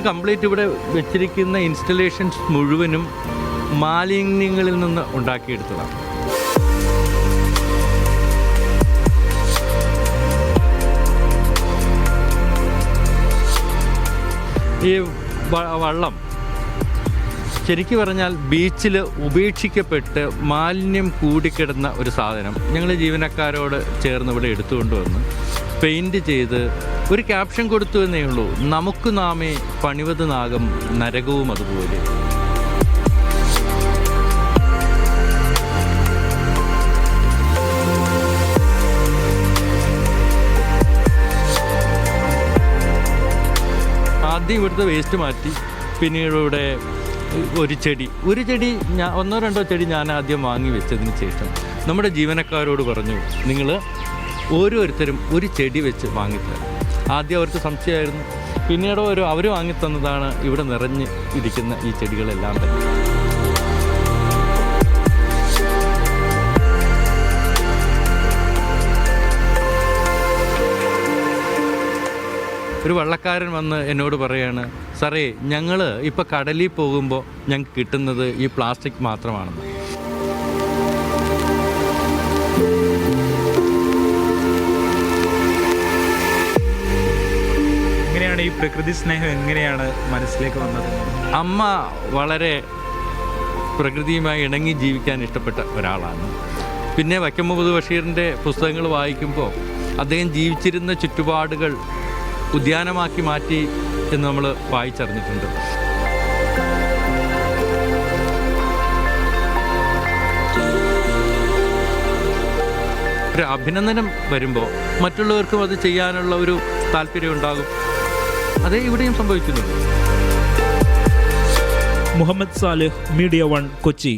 Complete ഇവിടെ വെച്ചിരിക്കുന്ന installations മുഴുവനും മാലിന്യങ്ങളിൽ നിന്ന് ഉണ്ടാക്കിയെടുത്തതാണ്. ഈ വള്ളം ശരിക്കും പറഞ്ഞാൽ ബീച്ചിൽ ഉപേക്ഷിക്കപ്പെട്ട് മാലിന്യം കൂടിക്കിടന്ന ഒരു സാധനം ഞങ്ങൾ ജീവനക്കാരോട് ചേർന്ന് ഇവിടെ എടുത്തുകൊണ്ട് വന്ന് പെയിൻറ് ചെയ്ത് ഒരു ക്യാപ്ഷൻ കൊടുത്തു എന്നേ ഉള്ളൂ, നമുക്ക് നാമേ പണിവത് നാഗം നരകവും അതുപോലെ. ആദ്യം ഇവിടുത്തെ വേസ്റ്റ് മാറ്റി, പിന്നീട് ഇവിടെ ഒരു ചെടി ഒന്നോ രണ്ടോ ചെടി ഞാൻ ആദ്യം വാങ്ങി വെച്ചതിന് ശേഷം നമ്മുടെ ജീവനക്കാരോട് പറഞ്ഞു, നിങ്ങൾ ഓരോരുത്തരും ഒരു ചെടി വെച്ച് വാങ്ങിത്തരാം. ആദ്യം അവർക്ക് സംശയമായിരുന്നു, പിന്നീട് അവർ വാങ്ങിത്തന്നതാണ് ഇവിടെ നിറഞ്ഞ് ഇരിക്കുന്ന ഈ ചെടികളെല്ലാം തന്നെ. ഒരു വള്ളക്കാരൻ വന്ന് എന്നോട് പറയാണ്, സാറേ ഞങ്ങൾ ഇപ്പോൾ കടലിൽ പോകുമ്പോൾ ഞങ്ങൾക്ക് കിട്ടുന്നത് ഈ പ്ലാസ്റ്റിക് മാത്രമാണെന്ന്. എങ്ങനെയാണ് ഈ പ്രകൃതി സ്നേഹം എങ്ങനെയാണ് മനസ്സിലേക്ക് വന്നത്? അമ്മ വളരെ പ്രകൃതിയുമായി ഇണങ്ങി ജീവിക്കാൻ ഇഷ്ടപ്പെട്ട ഒരാളാണ്. പിന്നെ വൈക്കം മുഹമ്മദ് ബഷീറിൻ്റെ പുസ്തകങ്ങൾ വായിക്കുമ്പോൾ അദ്ദേഹം ജീവിച്ചിരുന്ന ചുറ്റുപാടുകൾ ഉദ്യാനമാക്കി മാറ്റി എന്ന് നമ്മൾ വായിച്ചറിഞ്ഞിട്ടുണ്ട്. ഒരു അഭിനന്ദനം വരുമ്പോൾ മറ്റുള്ളവർക്കും അത് ചെയ്യാനുള്ള ഒരു താല്പര്യം ഉണ്ടാകും. അതേ ഇവിടെയും സംഭവിക്കുന്നുണ്ട്. മുഹമ്മദ് സാലിഹ്, മീഡിയ 1 കൊച്ചി.